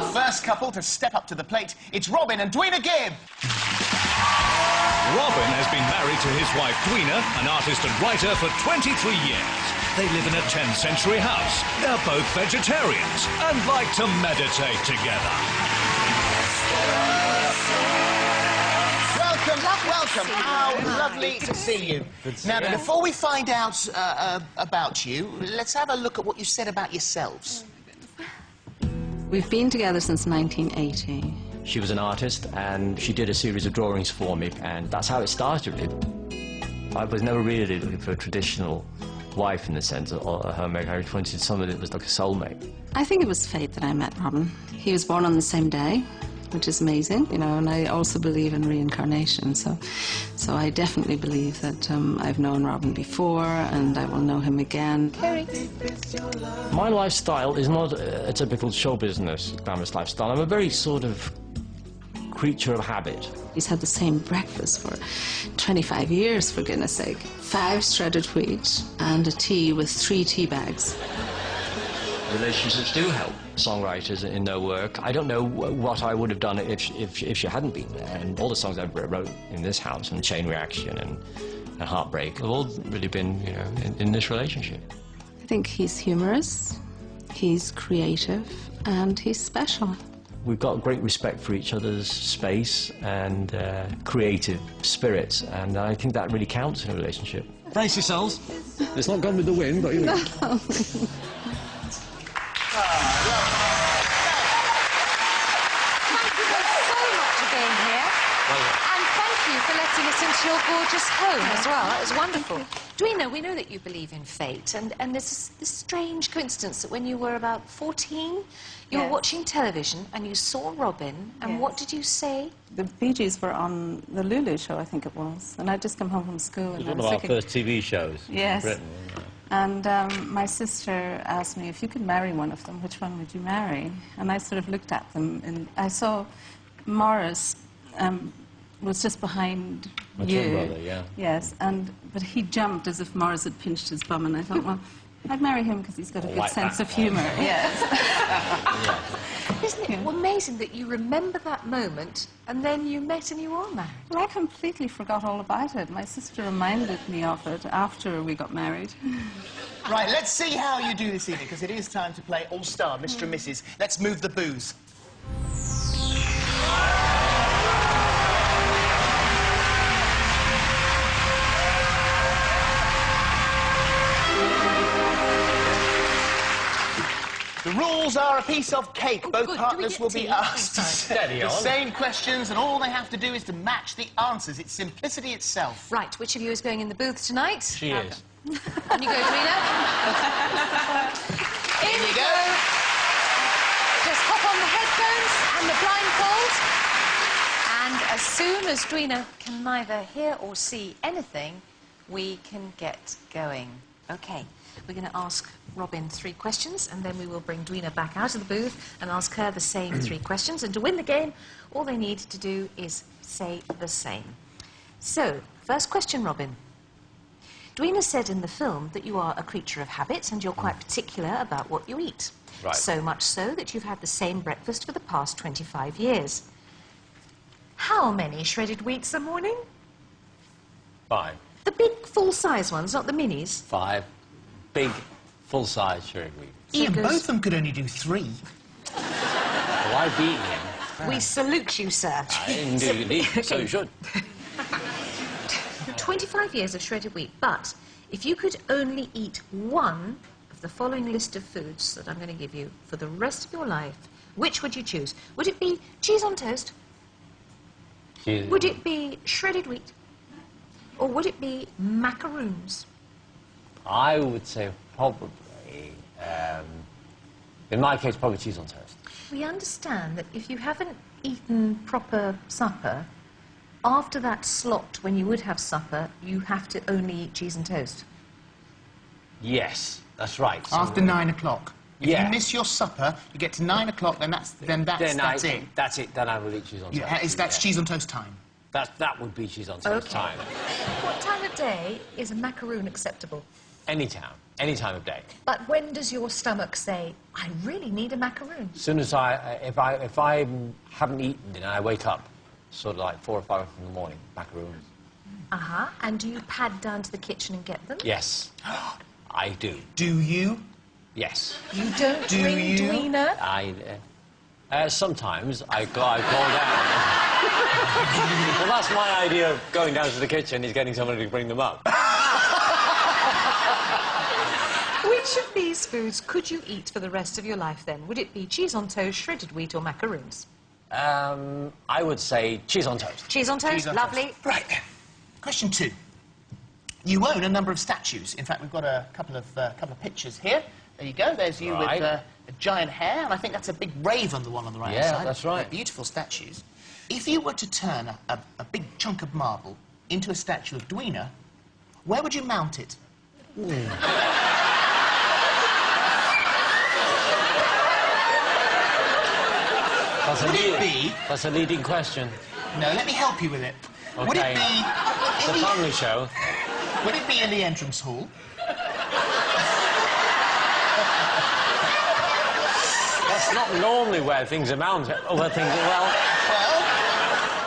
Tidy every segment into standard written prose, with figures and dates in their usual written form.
Our first couple to step up to the plate, it's Robin and Dwina Gibb. Robin has been married to his wife Dwina, an artist and writer, for 23 years. They live in a 10th century house. They're both vegetarians and like to meditate together. Welcome. How lovely to see you. Now, before we find out about you, let's have a look at what you said about yourselves. We've been together since 1980. She was an artist and she did a series of drawings for me, and that's how it started. I was never really looking for a traditional wife in the sense of a homemaker. I wanted someone that was like a soulmate. I think it was fate that I met Robin. He was born on the same day, which is amazing, you know, and I also believe in reincarnation, so I definitely believe that I've known Robin before and I will know him again. Kerry. My lifestyle is not a typical show business glamorous lifestyle. I'm a very sort of creature of habit. He's had the same breakfast for 25 years, for goodness sake. 5 shredded wheat and a tea with 3 tea bags. Relationships do help songwriters in their work. I don't know what I would have done if she hadn't been there. And all the songs I wrote in this house, and Chain Reaction and Heartbreak, have all really been, you know, in this relationship. I think he's humorous, he's creative, and he's special. We've got great respect for each other's space and creative spirits, and I think that really counts in a relationship. Brace yourselves. It's not gone with the wind, but you know. For letting us into your gorgeous home as well. That was wonderful. Dwina, we know that you believe in fate, and there's this strange coincidence that when you were about 14, you were watching television and you saw Robin, and what did you say? The Bee Gees were on the Lulu show, I think it was, and I'd just come home from school. It was one of our first TV shows in Britain. And my sister asked me, if you could marry one of them, which one would you marry? And I sort of looked at them, and I saw Morris was just behind my you. twin brother, yeah. Yes, but he jumped as if Morris had pinched his bum, and I thought, well, I'd marry him because he's got a good sense of humour. Yes. Isn't it amazing that you remember that moment and then you met and you are married? Well, I completely forgot all about it. My sister reminded me of it after we got married. Right, let's see how you do this evening, because it is time to play All-Star, Mr. and Mrs. Let's move the booze. The rules are a piece of cake. Both partners will be asked the same questions, and all they have to do is to match the answers. It's simplicity itself. Right, which of you is going in the booth tonight? She is. On you go, Dwina. In you go. Just hop on the headphones and the blindfold. And as soon as Dwina can neither hear or see anything, we can get going. OK. We're going to ask Robin 3 questions, and then we will bring Dwina back out of the booth and ask her the same 3 questions. And to win the game, all they need to do is say the same. So, first question, Robin. Dwina said in the film that you are a creature of habit and you're quite particular about what you eat. Right. So much so that you've had the same breakfast for the past 25 years. How many shredded wheats a morning? 5. The big, full-size ones, not the minis? 5. Big, full-size shredded wheat. Ian, both of them could only do 3. Well, I beat him. We salute you, sir. Indeed, so you should. 25 years of shredded wheat, but if you could only eat one of the following list of foods that I'm going to give you for the rest of your life, which would you choose? Would it be cheese on toast? Would it be shredded wheat? Or would it be macaroons? I would say probably, in my case, probably cheese on toast. We understand that if you haven't eaten proper supper, after that slot when you would have supper, you have to only eat cheese and toast. Yes, that's right. So After 9 o'clock. If you miss your supper, you get to 9 o'clock, then that's it. That's it, then I will eat cheese on toast. That's cheese on toast time. That would be cheese on toast time. What time of day is a macaroon acceptable? Any time. Any time of day. But when does your stomach say, I really need a macaroon? As soon as if I haven't eaten dinner, I wake up, sort of like 4 or 5 in the morning, macaroons. Uh-huh. And do you pad down to the kitchen and get them? Yes, I do. Do you? Yes. You don't Do ring you? Dwina? Sometimes I call down. Well, that's my idea of going down to the kitchen, is getting somebody to bring them up. Which of these foods could you eat for the rest of your life, then? Would it be cheese on toast, shredded wheat, or macaroons? I would say cheese on toast. Cheese on toast, Cheese on lovely. toast. Right. Question 2. You own a number of statues. In fact, we've got a couple of pictures here. There you go. There's you Right. with a giant hair, and I think that's a big raven, the one on the right Yeah, side. that's right. They're beautiful statues. If you were to turn a big chunk of marble into a statue of Dwina, where would you mount it? Would it be... That's a leading question. No, let me help you with it. Okay. Would it be... It's a family show. Would it be in the entrance hall? That's not normally where things are mounted. Or where things are, Well,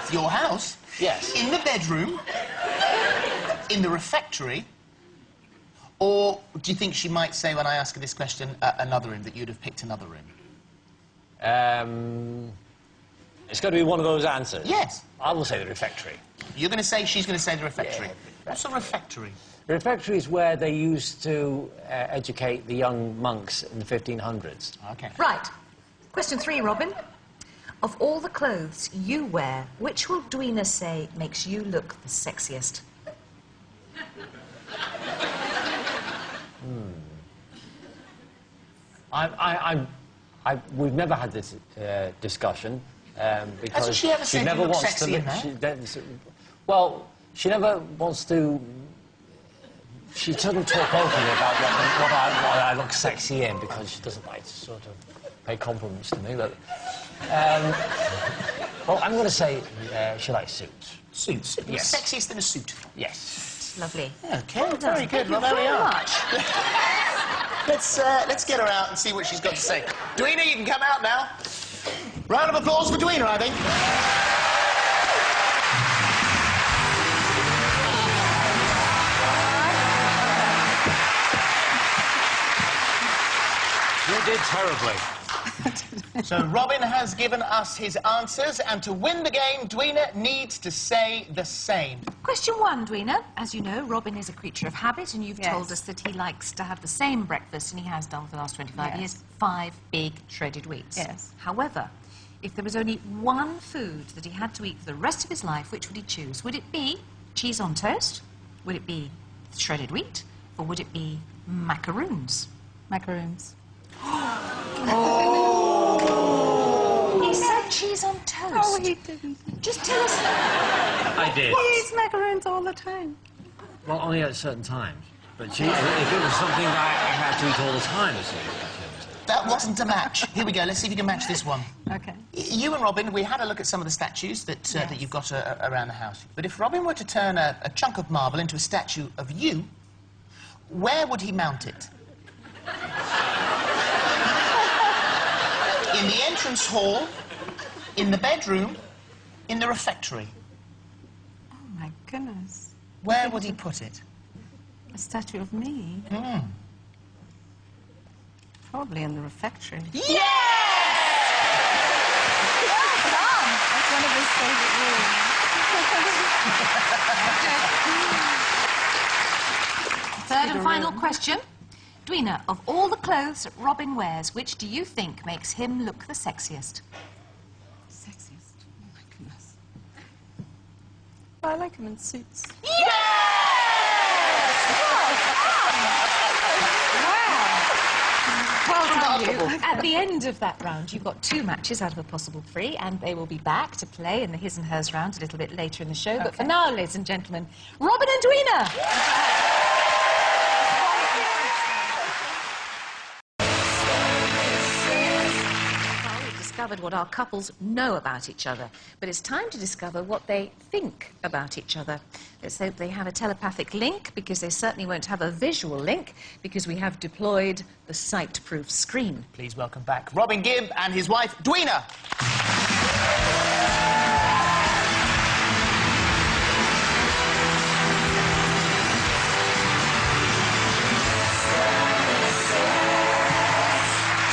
it's your house. Yes. In the bedroom, in the refectory, or do you think she might say, when I ask her this question, another room, that you'd have picked another room? It's got to be one of those answers. Yes. I will say the refectory. You're going to say, she's going to say the refectory. Yeah. What's a refectory? The refectory is where they used to educate the young monks in the 1500s. OK. Right. Question 3, Robin. Of all the clothes you wear, which will Dwina say makes you look the sexiest? We've never had this discussion because Hasn't she ever said never you look wants sexy to. in that? Well, she never wants to. She doesn't talk openly about what I look sexy in because she doesn't like to sort of pay compliments to me. But well, I'm going to say she likes suits. Suits. Yes. Sexiest in a suit. Yes. Lovely. OK, very good. Well, there we are. Let's get her out and see what she's got to say. Dwina, you can come out now. Round of applause for Dwina, I think. You did terribly. So Robin has given us his answers, and to win the game, Dwina needs to say the same. Question 1, Dwina. As you know, Robin is a creature of habit, and you've told us that he likes to have the same breakfast, and he has done for the last 25 years, 5 big shredded wheats. Yes. However, if there was only one food that he had to eat for the rest of his life, which would he choose? Would it be cheese on toast? Would it be shredded wheat? Or would it be macaroons? Macaroons. He said cheese on toast. Oh, he didn't. Just tell us. I did. He eats macaroons all the time. Well, only at certain times. But if it was something that I had to eat all the time, That wasn't a match. Here we go. Let's see if you can match this one. OK. You and Robin, we had a look at some of the statues that you've got around the house. But if Robin were to turn a chunk of marble into a statue of you, where would he mount it? In the entrance hall, in the bedroom, in the refectory. Oh, my goodness. Where would he put it? A statue of me? Probably in the refectory. Yeah! That's one of his favourite rooms. Third and final question. Dwina, of all the clothes that Robin wears, which do you think makes him look the sexiest? Sexiest? Oh, my goodness. Well, I like him in suits. Yes! Well done, you. At the end of that round, you got 2 matches out of a possible 3, and they will be back to play in the his and hers round a little bit later in the show. But for now, ladies and gentlemen, Robin and Dwina! discovered what our couples know about each other, but it's time to discover what they think about each other. Let's hope they have a telepathic link, because they certainly won't have a visual link, because we have deployed the sight-proof screen. Please welcome back Robin Gibb and his wife, Dwina.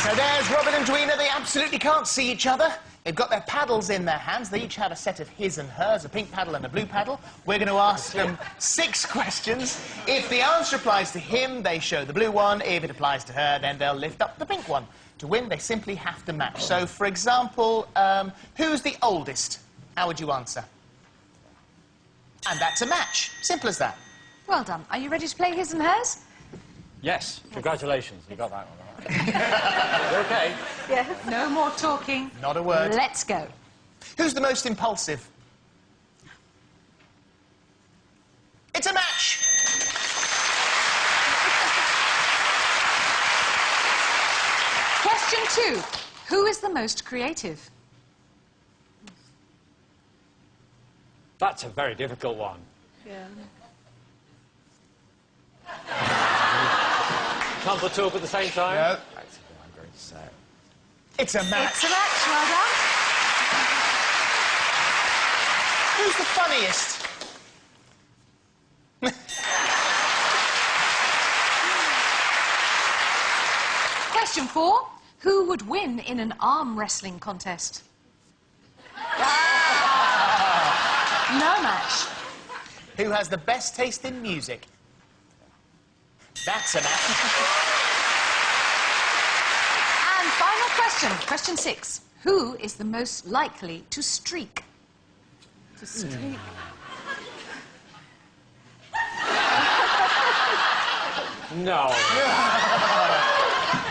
So there's Robin and Dwina. They absolutely can't see each other. They've got their paddles in their hands. They each have a set of his and hers, a pink paddle and a blue paddle. We're going to ask them 6 questions. If the answer applies to him, they show the blue one. If it applies to her, then they'll lift up the pink one. To win, they simply have to match. So, for example, who's the oldest? How would you answer? And that's a match. Simple as that. Well done. Are you ready to play his and hers? Yes. Congratulations. You got that one. You okay? Yeah. No more talking. Not a word. Let's go. Who's the most impulsive? It's a match! Question 2. Who is the most creative? That's a very difficult one. Yeah. Can't put 2 up at the same time? No. I'm going to say. It's a match. It's a match, well done. Who's the funniest? Question 4. Who would win in an arm wrestling contest? No match. Who has the best taste in music? That's a match. And final question, question 6. Who is the most likely to streak? To streak? No.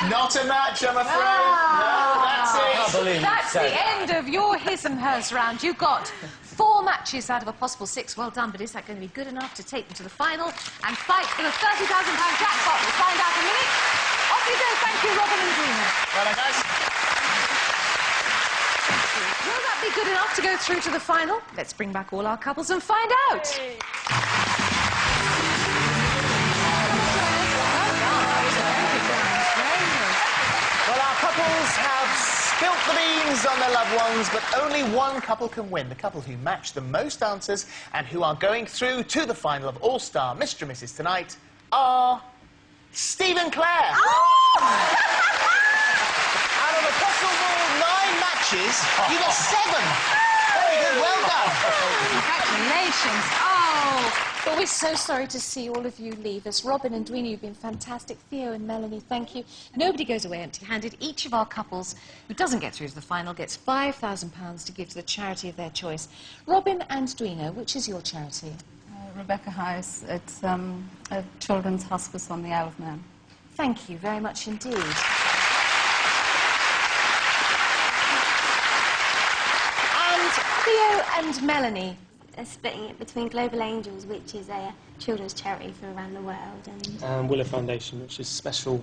Not a match, I'm afraid. No, that's it. I can't believe That's you said the end of your his and hers round. You got 4 matches out of a possible 6. Well done, but is that going to be good enough to take them to the final and fight for the £30,000 jackpot? We'll find out in a minute. Off you go. Thank you, Robin and Dwina. Well done, guys. Will that be good enough to go through to the final? Let's bring back all our couples and find out. Well, our couples have spilt the beans on their loved ones, but only one couple can win. The couple who match the most answers and who are going through to the final of All-Star Mr. and Mrs. tonight are Steve and Claire. Oh! Out of a possible 9 matches, you got 7. Very good, well done. Congratulations. Oh! But we're so sorry to see all of you leave us. Robin and Dwina, you've been fantastic. Theo and Melanie, thank you. Nobody goes away empty-handed. Each of our couples who doesn't get through to the final gets £5,000 to give to the charity of their choice. Robin and Dwina, which is your charity? Rebecca House. It's a children's hospice on the Isle of Man. Thank you very much indeed. And Theo and Melanie. Splitting it between Global Angels, which is a children's charity for around the world, and Willow Foundation, which is special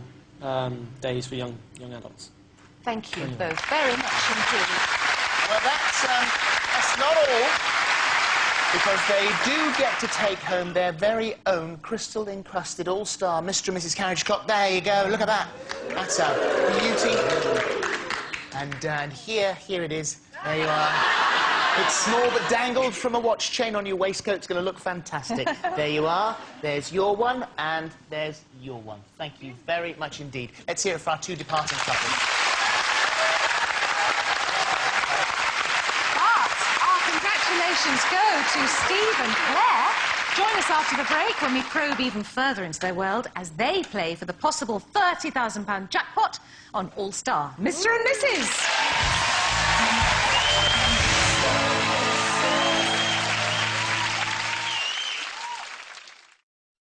days for young adults. Thank you both very much indeed. Well, that's not all, because they do get to take home their very own crystal-encrusted All-Star Mr. and Mrs. Carriage clock. There you go, look at that. That's a beauty. And here it is. There you are. It's small but dangled from a watch chain on your waistcoat. It's going to look fantastic. There you are. There's your one, and there's your one. Thank you very much indeed. Let's hear it for our 2 departing couples. But our congratulations go to Steve and Claire. Join us after the break when we probe even further into their world as they play for the possible £30,000 jackpot on All-Star Mr. and Mrs.